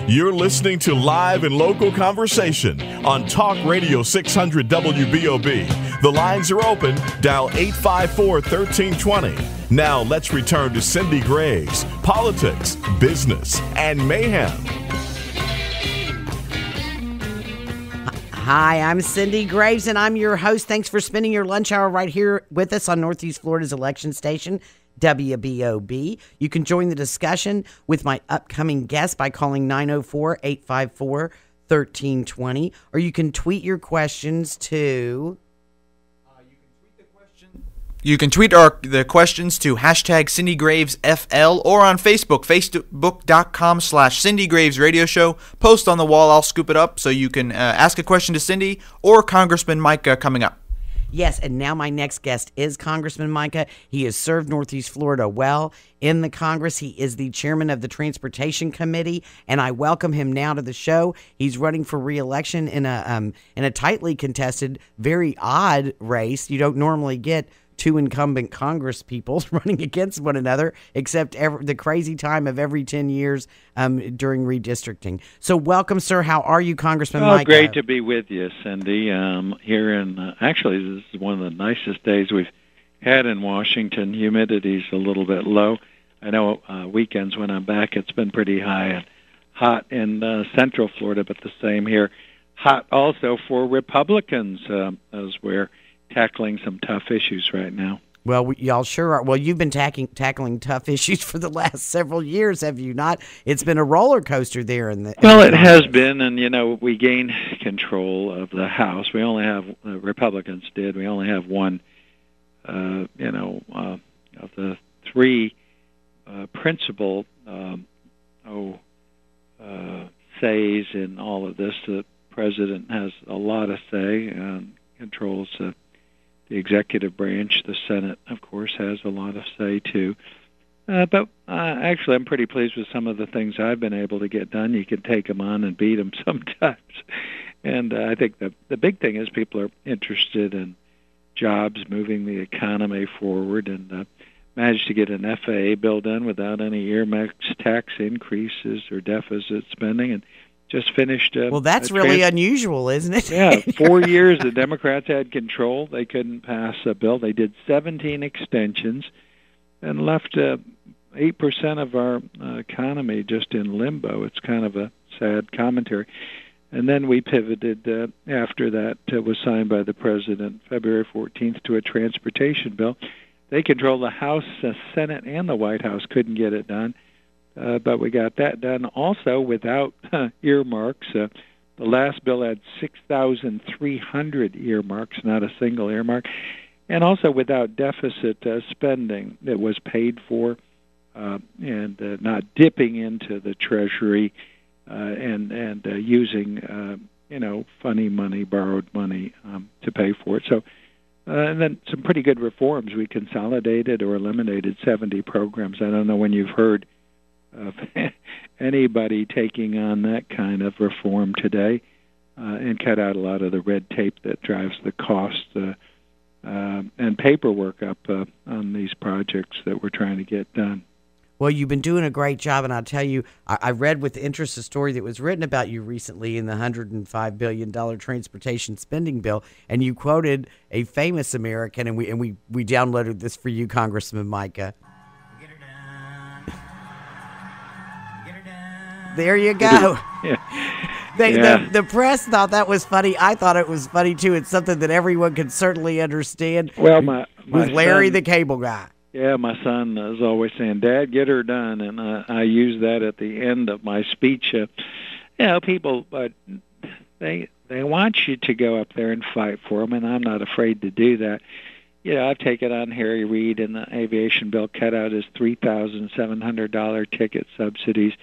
You're listening to Live and Local Conversation on Talk Radio 600 WBOB. The lines are open. Dial 854-1320. Now let's return to Cindy Graves, politics, business, and mayhem. Hi, I'm Cindy Graves, and I'm your host. Thanks for spending your lunch hour right here with us on Northeast Florida's election station, WBOB. You can join the discussion with my upcoming guest by calling 904-854-1320, or you can tweet your questions to... You can tweet the questions to hashtag CindyGravesFL or on Facebook, facebook.com/Cindy Graves Radio Show. Post on the wall, I'll scoop it up so you can ask a question to Cindy or Congressman Mica coming up. Yes, and now my next guest is Congressman Mica. He has served Northeast Florida well in the Congress. He is the chairman of the Transportation Committee, and I welcome him now to the show. He's running for re-election in a tightly contested, very odd race. You don't normally get two incumbent Congress people running against one another, except the crazy time of every 10 years during redistricting. So welcome, sir. How are you, Congressman Mica? Great to be with you, Cindy. Here in, actually, this is one of the nicest days we've had in Washington. Humidity's a little bit low. I know weekends when I'm back, it's been pretty high and hot in Central Florida, but the same here. Hot also for Republicans as we're tackling some tough issues right now. Well, y'all sure are. Well, you've been tackling tough issues for the last several years, have you not? It's been a roller coaster there. Well, it has been, and, we gained control of the House. We only have, Republicans did, we only have one, of the three principal says in all of this. The president has a lot of say and controls the executive branch. The Senate, of course, has a lot of say, too. But actually, I'm pretty pleased with some of the things I've been able to get done. You can take them on and beat them sometimes. And I think the big thing is people are interested in jobs, moving the economy forward, and managed to get an FAA bill done without any earmarks, tax increases, or deficit spending, and just finished. Well, that's really unusual, isn't it? Yeah, 4 years the Democrats had control. They couldn't pass a bill. They did 17 extensions and left 8% of our economy just in limbo. It's kind of a sad commentary. And then we pivoted after that was signed by the president February 14th to a transportation bill. They control the House, the Senate, and the White House. Couldn't get it done. But we got that done also without earmarks. The last bill had 6,300 earmarks, not a single earmark, and also without deficit spending that was paid for and not dipping into the Treasury and using, funny money, borrowed money to pay for it. So, and then some pretty good reforms. We consolidated or eliminated 70 programs. I don't know when you've heard of anybody taking on that kind of reform today, and cut out a lot of the red tape that drives the cost and paperwork up on these projects that we're trying to get done. Well, you've been doing a great job, and I'll tell you, I read with interest a story that was written about you recently in the $105 billion transportation spending bill, and you quoted a famous American, and we downloaded this for you, Congressman Mica. There you go. Yeah. The press thought that was funny. I thought it was funny, too. It's something that everyone could certainly understand. Well, my Larry, son, the cable guy. Yeah, my son is always saying, "Dad, get her done," and I use that at the end of my speech. People, they want you to go up there and fight for them, and I'm not afraid to do that. I've taken on Harry Reid in the aviation bill, cut out his $3,700 ticket subsidies.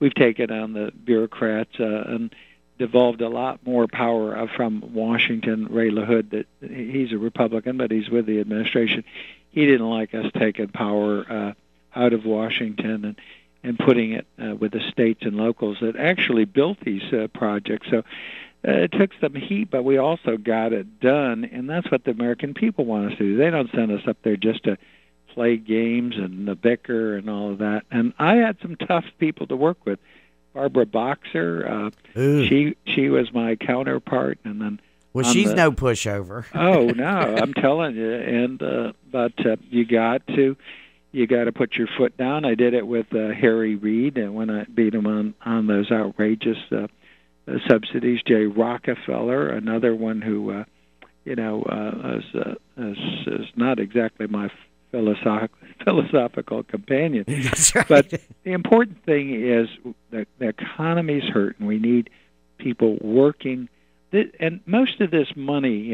We've taken on the bureaucrats and devolved a lot more power from Washington. Ray LaHood, that he's a Republican, but he's with the administration. He didn't like us taking power out of Washington and putting it with the states and locals that actually built these projects. So it took some heat, but we also got it done, and that's what the American people want us to do. They don't send us up there just to play games and the bicker and all of that. And I had some tough people to work with. Barbara Boxer. Ooh. She was my counterpart, and then. Well, she's no pushover. Oh no, I'm telling you. And but you got to put your foot down. I did it with Harry Reid, and when I beat him on those outrageous subsidies. Jay Rockefeller, another one who is not exactly my philosophical companion. That's right. But the important thing is that the economy's hurt, and we need people working. And most of this money,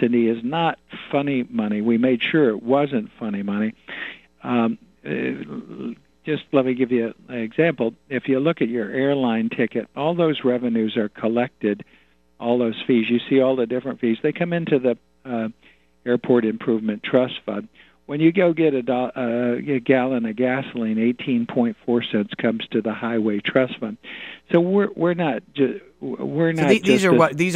Cindy, is not funny money. We made sure it wasn't funny money. Just let me give you an example. If you look at your airline ticket, all those revenues are collected, all those fees. You see all the different fees. They come into the Airport Improvement Trust Fund. When you go get a gallon of gasoline, 18.4 cents comes to the Highway Trust Fund. So we're not. These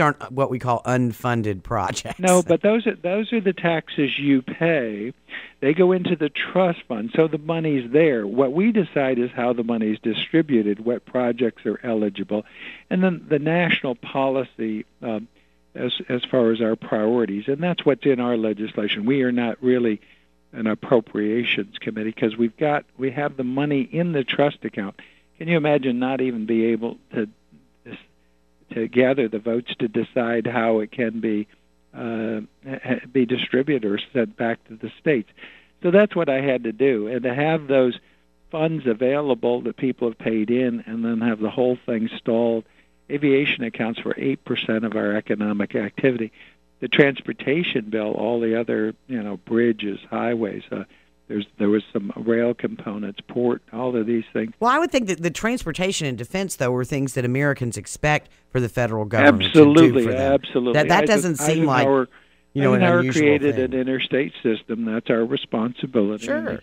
aren't what we call unfunded projects. No, but those are the taxes you pay. They go into the trust fund, so the money's there. What we decide is how the money's distributed, what projects are eligible, and then the national policy as far as our priorities, and that's what's in our legislation. We are not really an appropriations committee because we have the money in the trust account. Can you imagine not even be able to gather the votes to decide how it can be distributed or sent back to the states? So that's what I had to do, and to have those funds available that people have paid in, and then have the whole thing stalled. Aviation accounts for 8% of our economic activity. The transportation bill, all the other, bridges, highways, there was some rail components, port, all of these things. Well, I would think that the transportation and defense, though, are things that Americans expect for the federal government to do for them. Absolutely. That doesn't seem like, an unusual created thing. an interstate system. That's our responsibility. Sure.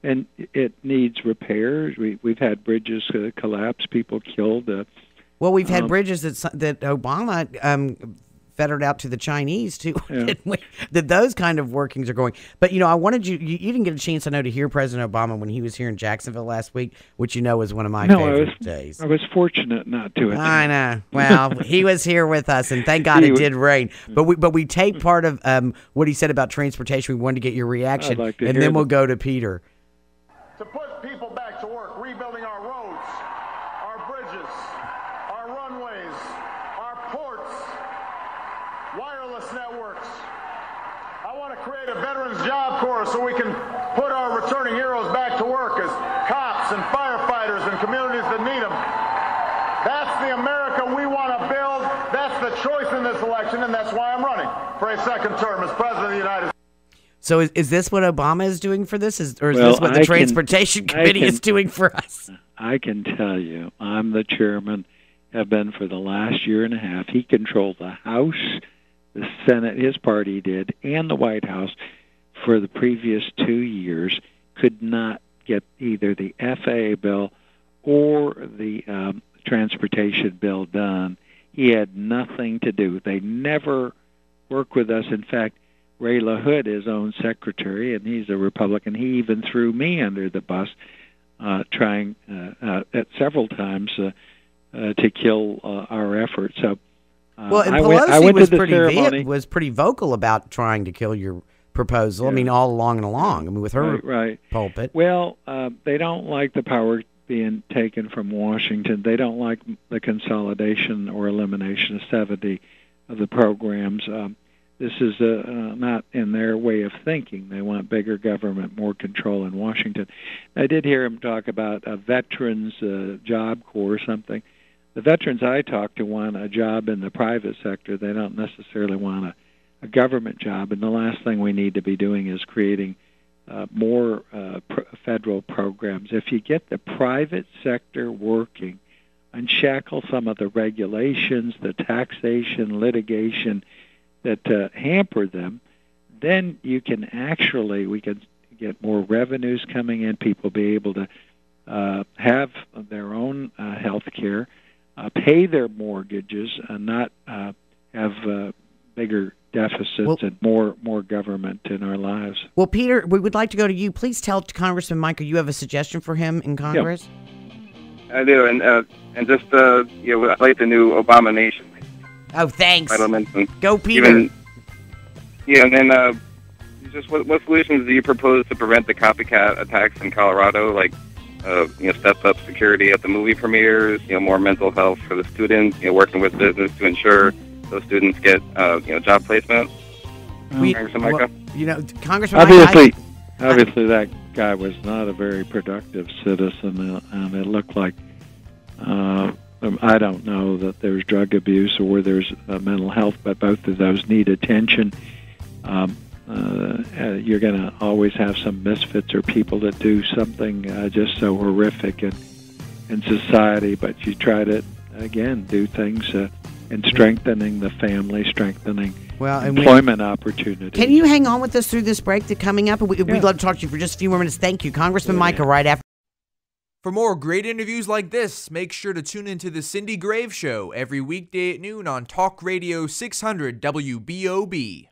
And it needs repairs. We've had bridges collapse, people killed. Well, we've had bridges that Obama fettered out to the Chinese too. Yeah. That those kind of workings are going. But I wanted you didn't get a chance, I know, to hear President Obama when he was here in Jacksonville last week, which is one of my favorite days. I was fortunate not to. I know. Well, he was here with us, and thank God it did rain. But we taped part of what he said about transportation. We wanted to get your reaction, and then we'll go to Peter. To put people back to work, rebuilding our roads, our bridges, our runways, our ports, wireless networks. I want to create a Veterans Job Corps so we can put our returning heroes back to work as cops and firefighters in communities that need them. That's the America we want to build. That's the choice in this election, and that's why I'm running for a second term as President of the United States. So is this what Obama is doing for this, or is this what the Transportation Committee is doing for us? I can tell you, I'm the chairman, have been for the last year and a half. He controlled the House, the Senate, his party did, and the White House for the previous 2 years. Could not get either the FAA bill or the transportation bill done. He had nothing to do. They never work with us. In fact, Ray LaHood, his own secretary, and he's a Republican, he even threw me under the bus, trying at several times to kill our efforts. So, well, and I Pelosi was pretty vocal about trying to kill your proposal. Yeah. I mean, all along and along. I mean, with her pulpit. Well, they don't like the power being taken from Washington. They don't like the consolidation or elimination of 70 of the programs. This is not in their way of thinking. They want bigger government, more control in Washington. I did hear him talk about a veterans job corps or something. The veterans I talked to want a job in the private sector. They don't necessarily want a government job. And the last thing we need to be doing is creating more federal programs. If you get the private sector working, unshackle some of the regulations, the taxation, litigation, that hamper them, then we can get more revenues coming in. People be able to have their own health care, pay their mortgages, and not have bigger deficits and more government in our lives. Well, Peter, we would like to go to you. Please tell Congressman Mica you have a suggestion for him in Congress. Yeah. I do, and just I like the new abomination. Oh, thanks. And Go, Peter. And then just what solutions do you propose to prevent the copycat attacks in Colorado? Like, step up security at the movie premieres. More mental health for the students. Working with business to ensure those students get job placement. Congressman Mica. Congressman Obviously, that guy was not a very productive citizen, and it looked like I don't know that there's drug abuse or there's mental health, but both of those need attention. You're going to always have some misfits or people that do something just so horrific in society, but you try to, again, do things in strengthening the family, strengthening employment opportunities. Can you hang on with us through this break that's coming up? We'd love to talk to you for just a few more minutes. Thank you. Congressman Mica, right after. For more great interviews like this, make sure to tune into The Cindy Graves Show every weekday at noon on Talk Radio 600 WBOB.